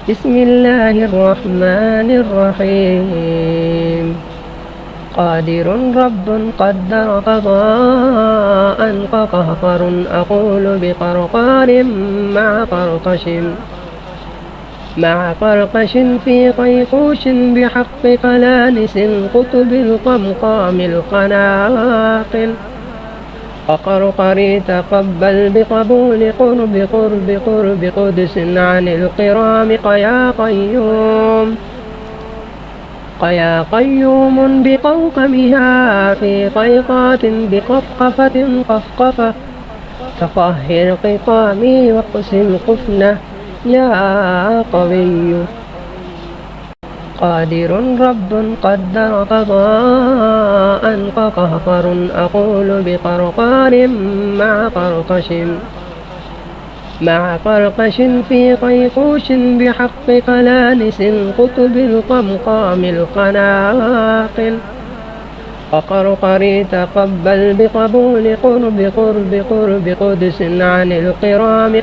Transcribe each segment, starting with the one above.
بسم الله الرحمن الرحيم قادر رب قدر قضاء فقهر أقول بقرقار مع قرقش في قيقوش بحق قلانس قطب القمقام القناقل وقرقري تقبل بقبول قرب قدس عن القرام قيا قيوم بقوقمها في قيقات بقفقفة قفقفة تطهر قطامي واقسم قفنة يا قوي قادر رب قدر قضاء فقهقر أقول بقرقار مع قرقش في قيقوش بحق قلانس قطب القمقام القناقل وقرقري تقبل بقبول قرب قدس عن القرام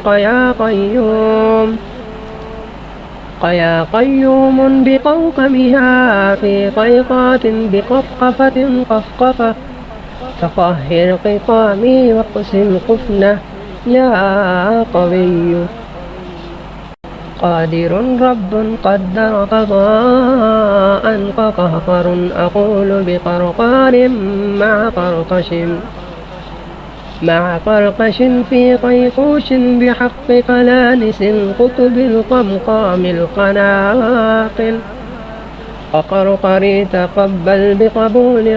قيا قيوم بقوقمها في قيقات بقفقفة قفقفة تطهر قطامي واقسم قفنة يا قوي قادر رب قدر قضاء فقهقر أقول بقرقار مع قرقش في قيقوش بحق قلانس قطب القمقام القناقل وقرقري تقبل بقبول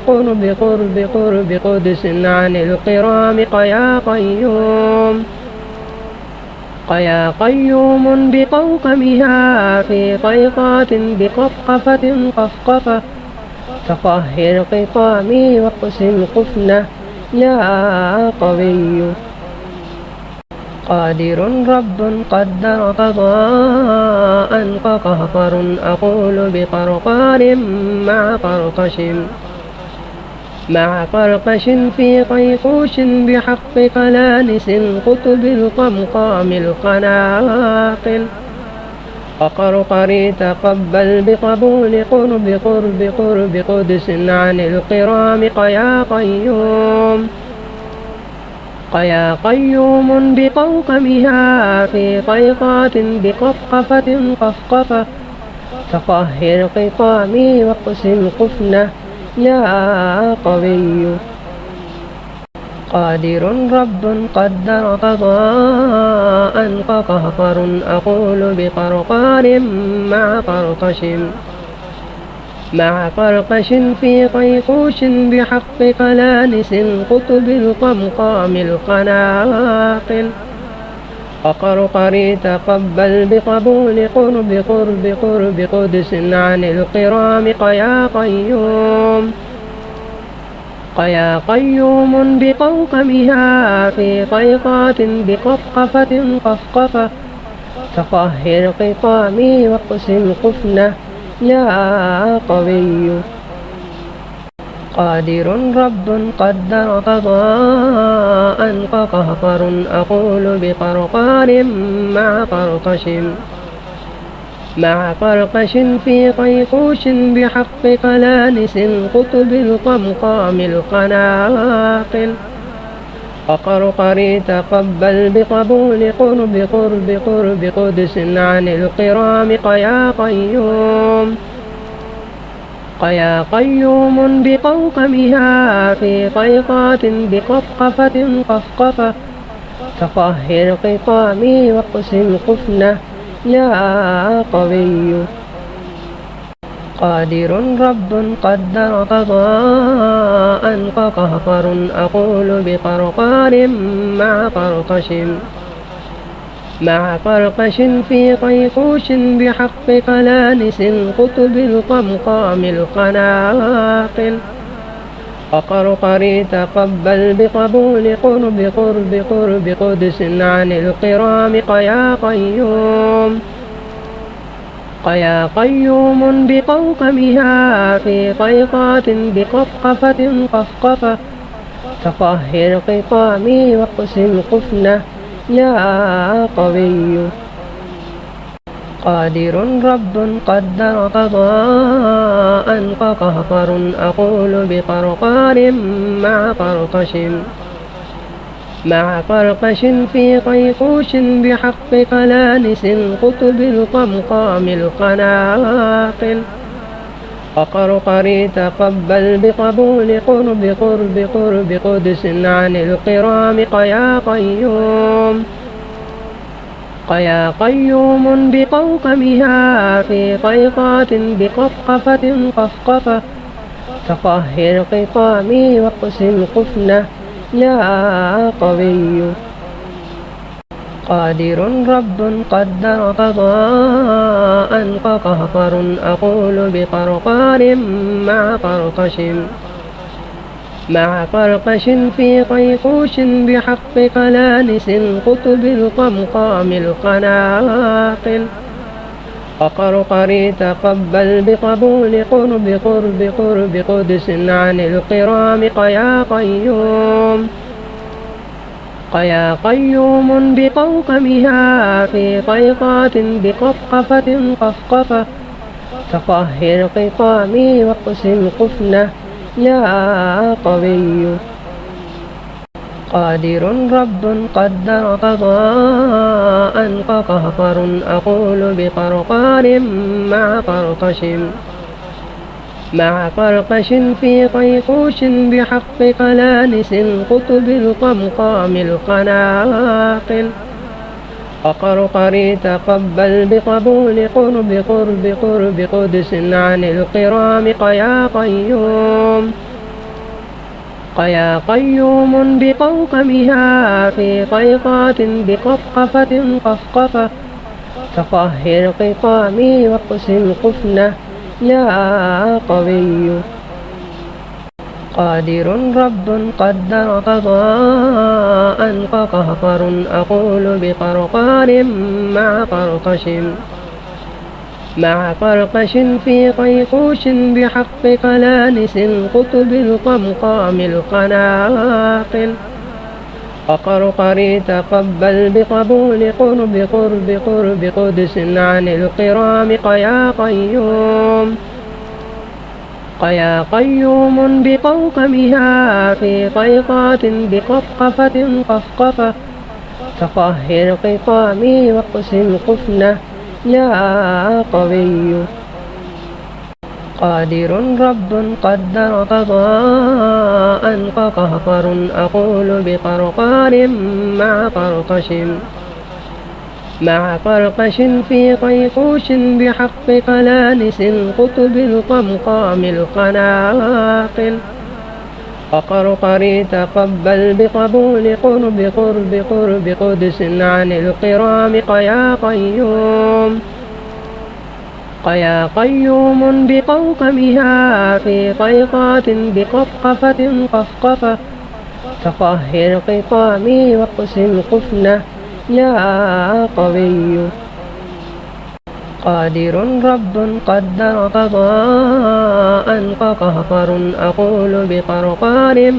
قرب قدس عن القرام قيا قيوم بقوقمها في قيقات بقفقفة قفقفة تطهر قطامي واقسم قفنة يا قوي قادر رب قدر قضاء فقهقر أقول بقرقار مع قرقش في قيقوش بحق قلانس قطب القمقام القناقل وقرقري تقبل بقبول قرب قدس عن القرام قيا قيوم بقوقمها في قيقات بقفقفة قفقفة تطهر قطامي واقسم قفنة يا قوي قادر رب قدر قضاء فقهقر أقول بقرقار مع قرقش في قيقوش بحق قلانس قطب القمقام القناقل وقرقري تقبل بقبول قرب قدس عن القرام قيا قيوم بقوقمها في قيقات بقفقفة قفقفة تطهر قطامي واقسم قفنة يا قوي قادر رب قدر قضاء فقهقر أقول بقرقار مع قرقش في قيقوش بحق قلانس قطب القمقام القناقل وقرقري تقبل بقبول قرب قدس عن القرام قيا قيوم بقوقمها في قيقات بقفقفة قفقفة تطهر قطامي واقسم قفنة يا قوي قادر رب قدر قضاء فقهقر أقول بقرقار مع قرقش في قيقوش بحق قلانس قطب القمقام القناقل وقرقري تقبل بقبول قرب قدس عن القرام قيا قيوم بقوقمها في قيقات بقفقفة قفقفة تطهر قطامي واقسم قفنة يا قوي قادر رب قدر قضاء فقهقر أقول بقرقار مع قرقش في قيقوش بحق قلانس قطب القمقام القناقل وقرقري تقبل بقبول قرب قدس عن القرام قيا قيوم بقوقمها في قيقات بقفقفة قفقفة تطهر قطامي واقسم قفنة يا قوي قادر رب قدر قضاء فقهقر أقول بقرقار مع قرقش في قيقوش بحق قلانس قطب القمقام القناقل وقرقري تقبل بقبول قرب قدس عن القرام قيا قيوم بقوقمها في قيقات بقفقفة قفقفة تطهر قطامي واقسم قفنة يا قوي قادر رب قدر قضاء فقهقر أقول بقرقار مع قرقش في قيقوش بحق قلانس قطب القمقام القناقل وقرقري تقبل بقبول قرب قدس عن القرام قيا قيوم بقوقمها في قيقات بقفقفة قفقفة تطهر قطامي واقسم قفنة يا قوي قادر رب قدر قضاء فقهقر أقول بقرقار مع قرقش في قيقوش بحق قلانس قطب القمقام القناقل وقرقري تقبل بقبول قرب قدس عن القرام قيا قيوم بقوقمها في قيقات بقفقفة قفقفة تطهر قطامي واقسم قفنة يا قوي قادر رب قدر قضاء فقهقر أقول بقرقار مع قرقش في قيقوش بحق قلانس قطب القمقام القناقل وقرقري تقبل بقبول قرب قدس عن القرام قيا قيوم بقوقمها في قيقات بقفقفة قفقفة تطهر قطامي واقسم قفنة يا قوي قادر رب قدر قضاء فقهقر أقول بقرقار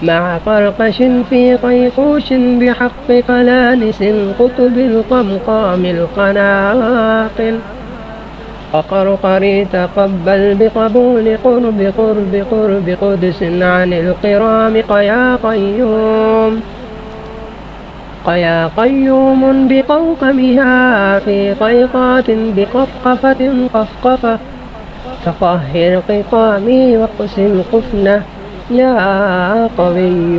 مع قرقش في قيقوش بحق قلانس قطب القمقام القناقل وقرقري تقبل بقبول قرب قدس عن القرام قيا قيوم بقوقمها في قيقات بقفقفة قفقفة تطهر قطامي واقسم قفنة يا قوي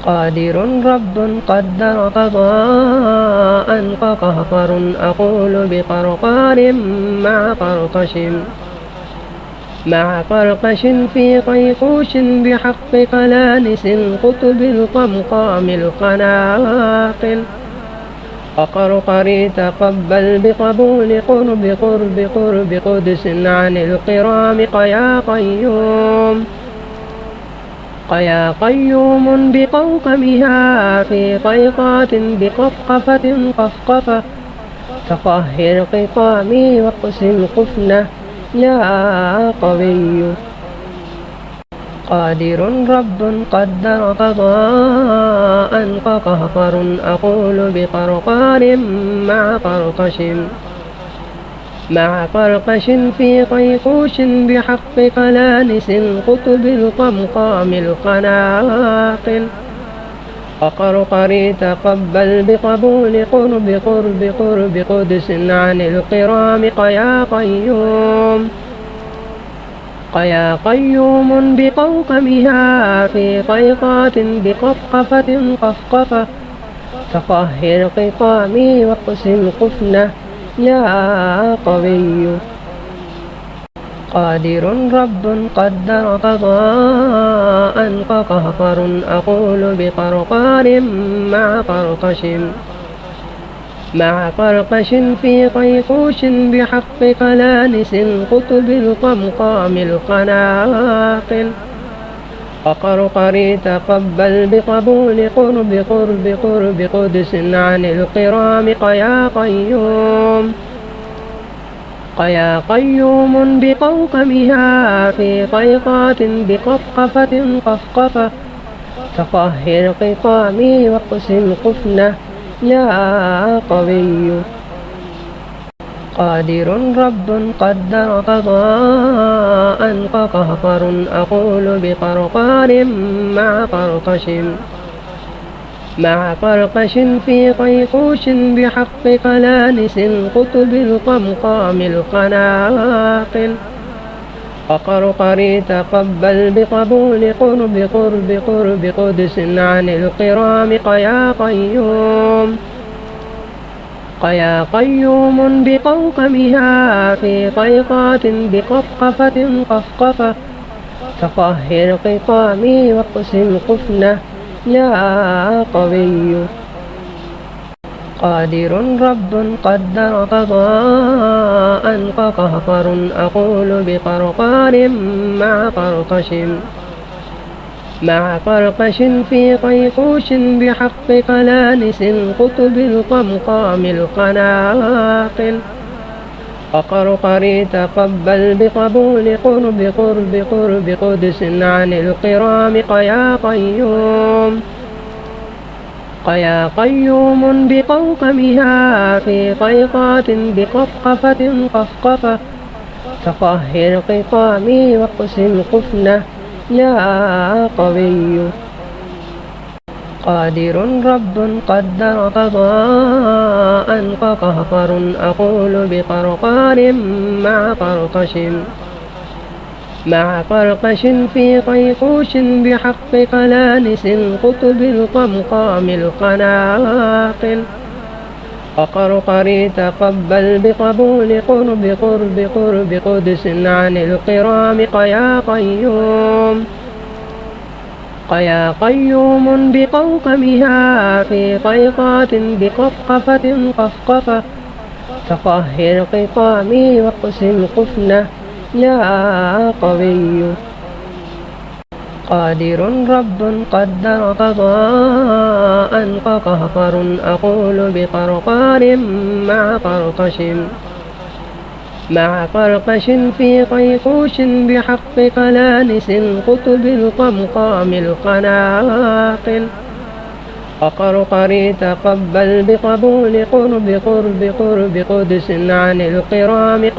قادر رب قدر قضاء فقهقر أقول بقرقار مع قرقش في قيقوش بحق قلانس قطب القمقام القناقل وقرقري تقبل بقبول قرب قدس عن القرام قيا قيوم بقوقمها في قيقات بقفقفة قفقفة تطهر قطامي واقسم قفنة يا قوي قادر رب قدر قضاء فقهقر أقول بقرقار مع قرقش في قيقوش بحق قلانس القطب القمقام القناقل وقرقري تقبل بقبول قرب قدس عن القرام قيا قيوم بقوقمها في قيقات بقفقفة قفقفة فطهر قطامي واقسم قفنة يا قوي قادر رب قدر قضاء فقهقر أقول بقرقار مع قرقش في قيقوش بحق قلانس القطب القمقام القناقل وقرقري تقبل بقبول قرب قدس عن القرام قيا قيوم بقوقمها في قيقات بقفقفة قفقفة فطهر قطامي واقسم قفنة يا قوي قادر رب قدر قضاء فقهقر أقول بقرقار مع قرقش في قيقوش بحق قلانس القطب القمقام القناقل وقرقري تقبل بقبول قرب قدس عن القرام قيا قيوم بقوقمها في قيقات بقفقفة قفقفة فطهر قطامي واقسم قفنة يا قوي قادر رب قدر قضاء فقهقر أقول بقرقار مع قرقش في قيقوش بحق قلانس القطب القمقام القناقل وقرقري تقبل بقبول قرب قدس عن القرام قيا قيوم بقوقمها في قيقات بقفقفة قفقفة فطهر قطامي واقسم قفنة يا قوي قادر رب قدر قضاء فقهقر أقول بقرقار مع قرقش في قيقوش بحق قلانس القطب القمقام القناقل وقرقري تقبل بقبول قرب قدس عن القرام قيا قيوم بقوقمها في قيقات بقفقفة قفقفة فطهر قطامي واقسم قفنة يا قوي قادر رب قدر قضاء فقهقر أقول بقرقار مع قرقش في قيقوش بحق قلانس القطب القمقام القناقل وقرقري تقبل بقبول قرب قدس عن القرام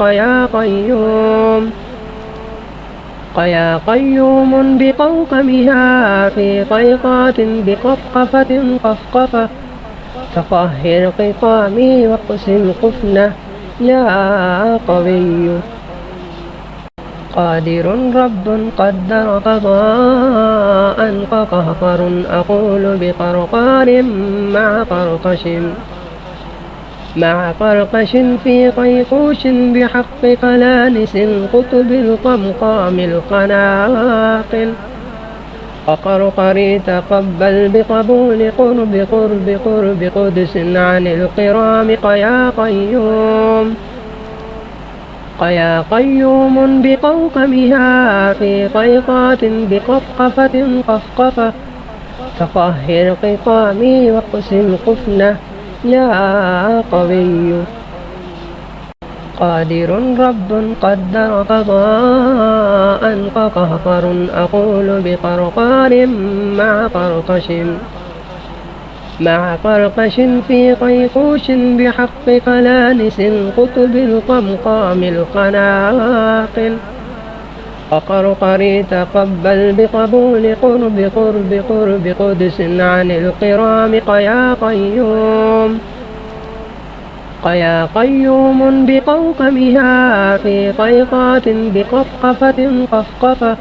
قيا قيوم بقوقمها في قيقات بقفقفة قفقفة فطهر قطامي واقسم قفنة يا قوي قادر رب قدر قضاء فقهقر أقول بقرقار مع قرقش في قيقوش بحق قلانس القطب القمقام القناقل وقرقري تقبل بقبول قرب قدس عن القرام قيا قيوم بقوقمها في قيقات بقفقفة قفقفة فطهر قطامي واقسم قفنة يا قوي قادر رب قدر قضاء فقهقر أقول بقرقار مع قرقش في قيقوش بحق قلانس قطب القمقام القناقل وقرقري تقبل بقبول قرب قدس عن القرام قيا قيوم بقوقمها في قيقات بقفقفة قفقفة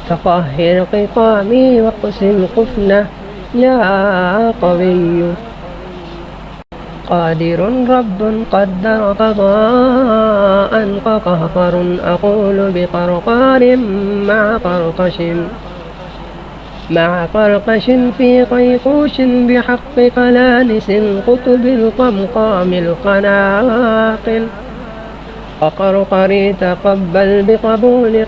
تطهر قطامي واقسم قفنة يا قوي قادر رب قدر قضاء فقهقر أقول بقرقار مع قرقش في قيقوش بحق قلانس قطب القمقام القناقل وقرقري تقبل بقبول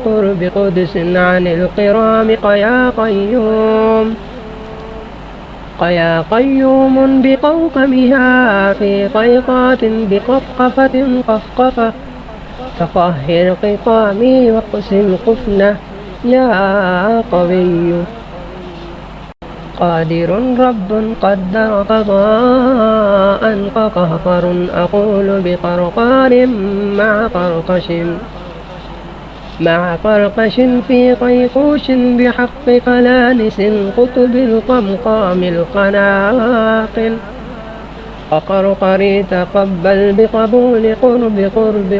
قرب قدس عن القرام قيا قيوم بقوقمها في قيقات بقفقفة قفقفة تطهر قطامي واقسم قفنة يا قوي قادر رب قدر قضاء فقهقر أقول بقرقار مع قرقش في قيقوش بحق قلانس قطب القمقام القناقل وقرقري تقبل بقبول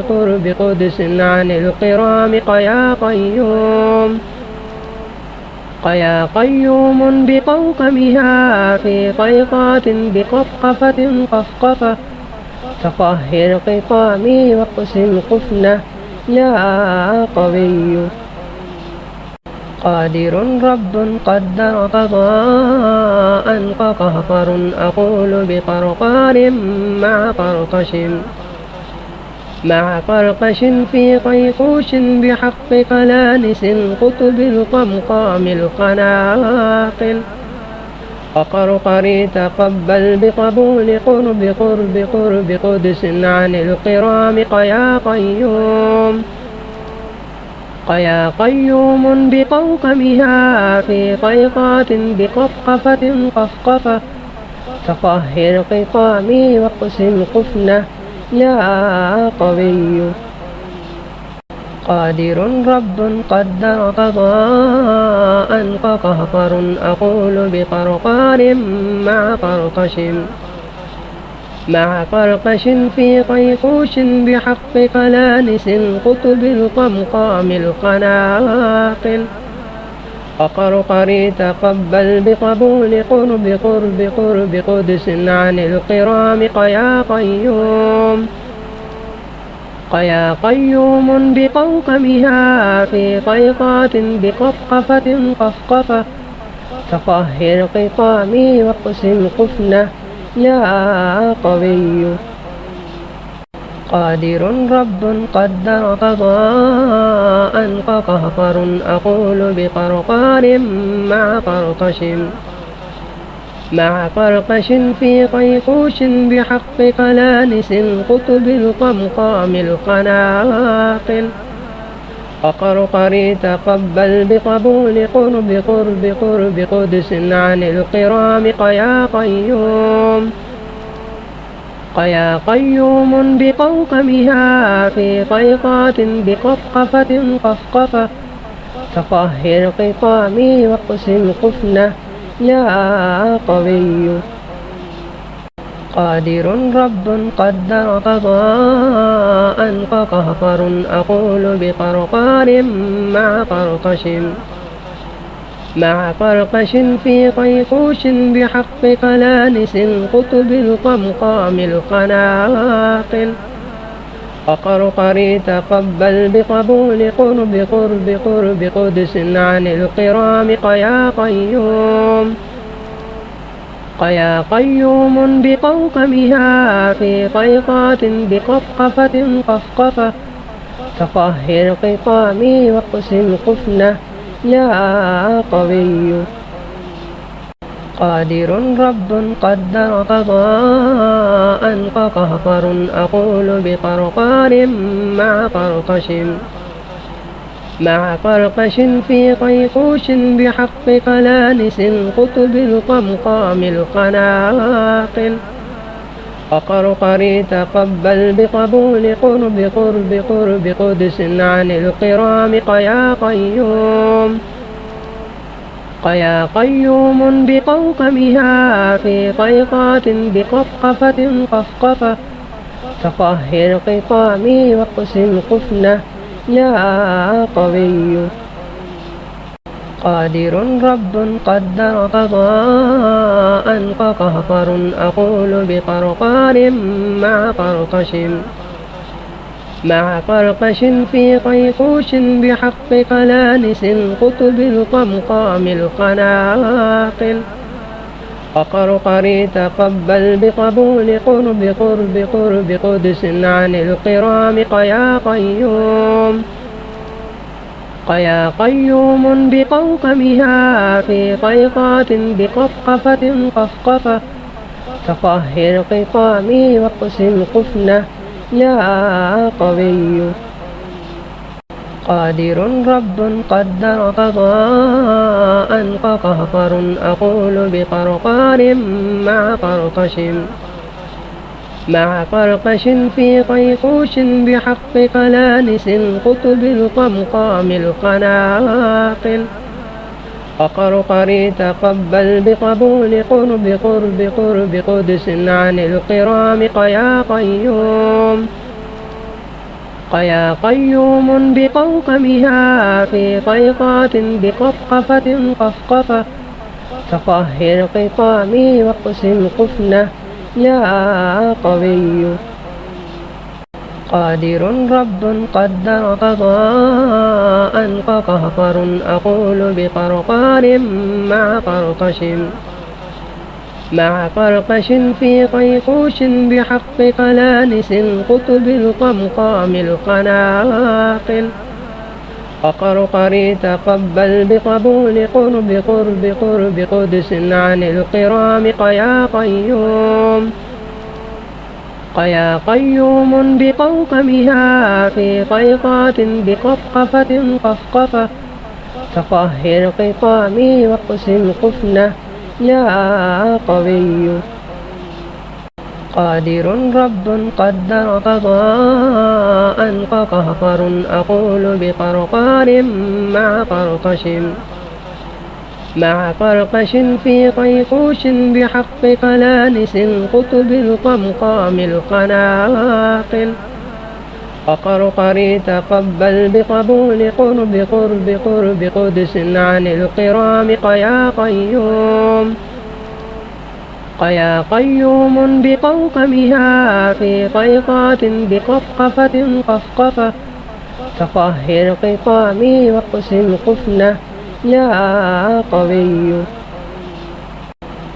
قرب قدس عن القرام قيا قيوم بقوقمها في قيقات بقفقفة قفقفة تطهر قطامي واقسم قفنة يا قوي قادر رب قدر قضاء فقهقر أقول بقرقار مع قرقش في قيقوش بحق قلانس قطب القمقام القناقل وقرقري تقبل بقبول قرب قدس عن القرام قيا قيوم بقوقمها في قيقات بقفقفة قفقفة تطهر قطامي واقسم قفنة يا قوي قادر رب قدر قضاء فقهقر أقول بقرقار مع قرقش في قيقوش بحق قلانس قطب القمقام القناقل وقرقري تقبل بقبول قرب قدس عن القرام قيا قيوم بقوقمها في قيقات بقفقفة قفقفة تطهر قطامي واقسم قفنة يا قوي قادر رب قدر قضاء فقهقر أقول بقرقار مع قرقش في قيقوش بحق قلانس قطب القمقام القناقل وقرقري تقبل بقبول قرب قدس عن القرام قيا قيوم بقوقمها في قيقات بقفقفة قفقفة تطهر قطامي واقسم قفنة يا قوي قادر رب قدر قضاء فقهقر أقول بقرقار مع قرقش في قيقوش بحق قلانس قطب القمقام القناقل وقرقري تقبل بقبول قرب قدس عن القرام قيا قيوم بقوقمها في قيقات بقفقفة قفقفة تطهر قطامي واقسم قفنة يا قوي قادر رب قدر قضاء فقهقر أقول بقرقار مع قرقش في قيقوش بحق كلانس القطب القمقام القناقل وقرقري تقبل بقبول قرب قدس عن القرام قيا قيوم بقوقمها في قيقات بقفقفة قفقفة تطهر قطامي واقسم قفنة يا قوي قادر رب قدر قضاء فقهقر أقول بقرقار مع قرقش في قيقوش بحق كلانس القطب القمقام القناقل وقرقري تقبل بقبول قرب قدس عن القرام قيا قيوم بقوقمها في قيقات بقفقفة قفقفة تطهر قطامي واقسم قفنة يا قوي قادر رب قدر قضاء فقهقر أقول بقرقار مع قرقش في قيقوش بحق كلانس القطب القمقام القناقل وقرقري تقبل بقبول قرب قدس عن القرام قيا قيوم بقوقمها في قيقات بقفقفة قفقفة تطهر قطامي واقسم قفنة يا قوي قادر رب قدر قضاء فقهقر أقول بقرقار مع قرقش في قيقوش بحق كلانس القطب القمقام القناقل وقرقري تقبل بقبول قرب قدس عن القرام قيا قيوم بقوقمها في قيقات بقفقفة قفقفة تطهر قطامي واقسم قفنة يا قوي قادر رب قدر قضاء فقهقر أقول بقرقار مع قرقش في قيقوش بحق كلانس القطب القمقام القناقل وقرقري تقبل بقبول قرب قدس عن القرام قيا قيوم بقوقمها في قيقات بقفقفة قفقفة تطهر قطامي واقسم قفنة يا قوي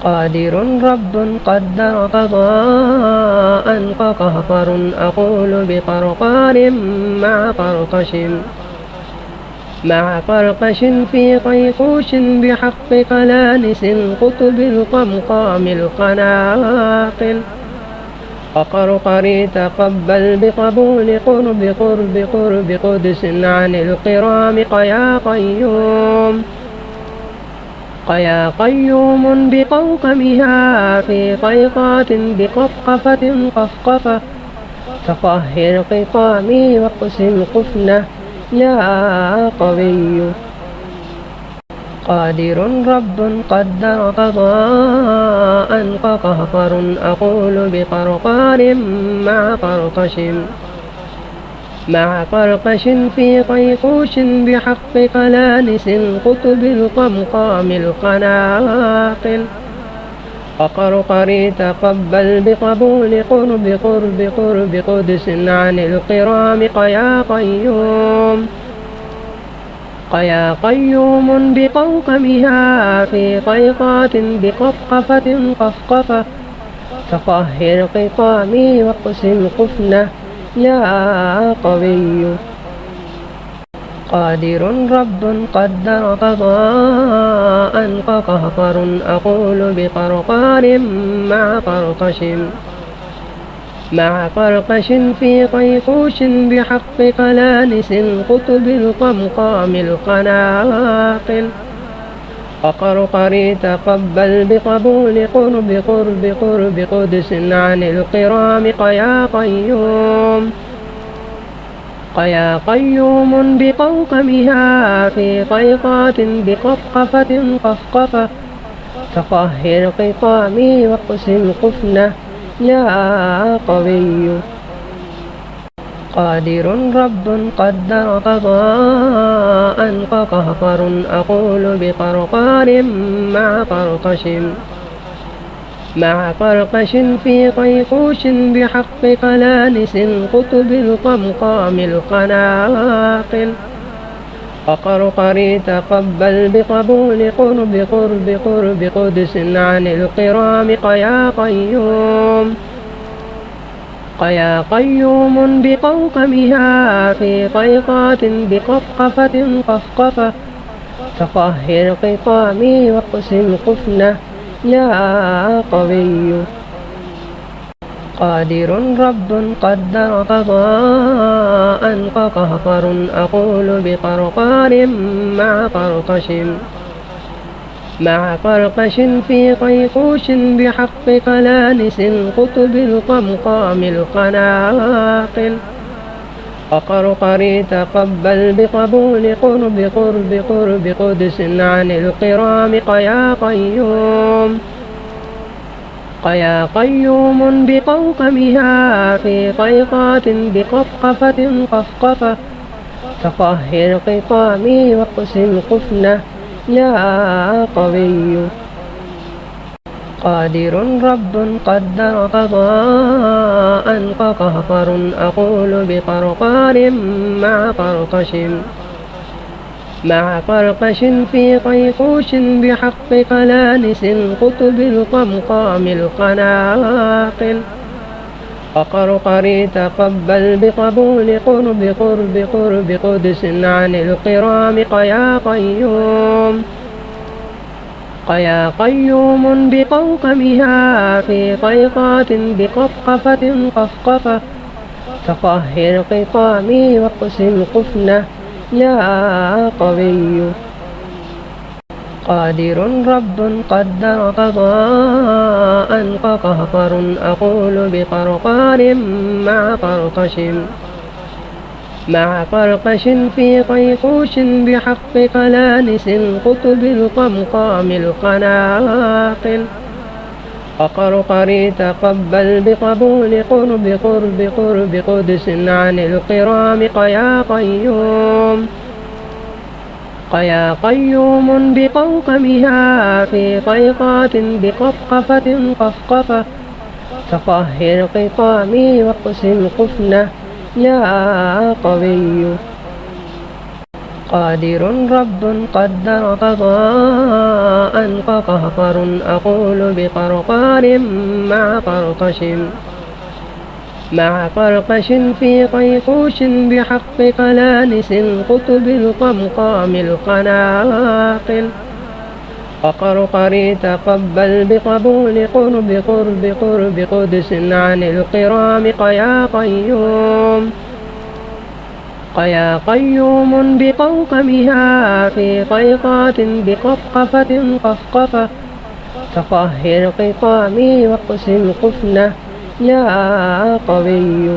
قادر رب قدر قضاء فقهقر أقول بقرقار مع قرقش في قيقوش بحق كلانس القطب القمقام القناقل وقرقري تقبل بقبول قرب قدس عن القرام قيا قيوم بقوقمها في قيقات بقفقفة قفقفة تطهر قطامي واقسم قفنة يا قوي قادر رب قدر قضاء فقهقر أقول بقرقار مع قرقش في قيقوش بحق كلانس القطب القمقام القناقل وقرقري تقبل بقبول قرب قدس عن القرام قيا قيوم بقوقمها في قيقات بقفقفة قفقفة تطهر قطامي واقسم قفنة يا قوي قادر رب قدر قضاء فقهقر أقول بقرقار مع قرقش في قيقوش بحق قلانس قطب القمقام القناقل فقرقري تقبل بقبول قرب قدس عن القرام قيا قيوم بقوقمها في قيقات بقفقفة قفقفة تطهر قطامي واقسم قفنة يا قوي قادر رب قدر قضاء فقهقر أقول بقرقار مع قرقش في قيقوش بحق قلانس قطب القمقام القناقل فقرقري تقبل بقبول قرب قدس عن القرام قيا قيوم بقوقمها في قيقات بقفقفة قفقفة تطهر قطامي واقسم قفنة يا قوي قادر رب قدر قضاء فقهقر أقول بقرقار مع قرقش في قيقوش بحق قلانس قطب القمقام القناقل فقرقري تقبل بقبول قرب قدس عن القرام قيا قيوم بقوقمها في قيقات بقفقفة قفقفة تطهر قطامي واقسم قفنة يا قوي قادر رب قدر قضاء فقهقر أقول بقرقار مع قرقش في قيقوش بحق قلانس قطب القمقام القناقل فقرقري تقبل بقبول قرب قدس عن القرام قيا قيوم بقوقمها في قيقات بقفقفة قفقفة تطهر قطامي واقسم قفنة يا قوي قادر رب قدر قضاء فقهقر أقول بقرقار مع قرقش في قيقوش بحق قلانس قطب القمقام القناقل فقرقري تقبل بقبول قرب قدس عن القرام قيا قيوم بقوقمها في قيقات بقفقفة قفقفة تطهر قطامي واقسم قفنة يا قوي قادر رب قدر قضاء فقهقر أقول بقرقار مع قرقش في قيقوش بحق قلانس قطب القمقام القناقل فقرقري تقبل بقبول قرب قدس عن القرام قيا قيوم بقوقمها في قيقات بقفقفة قفقفة تطهر قطامي واقسم قفنة يا قوي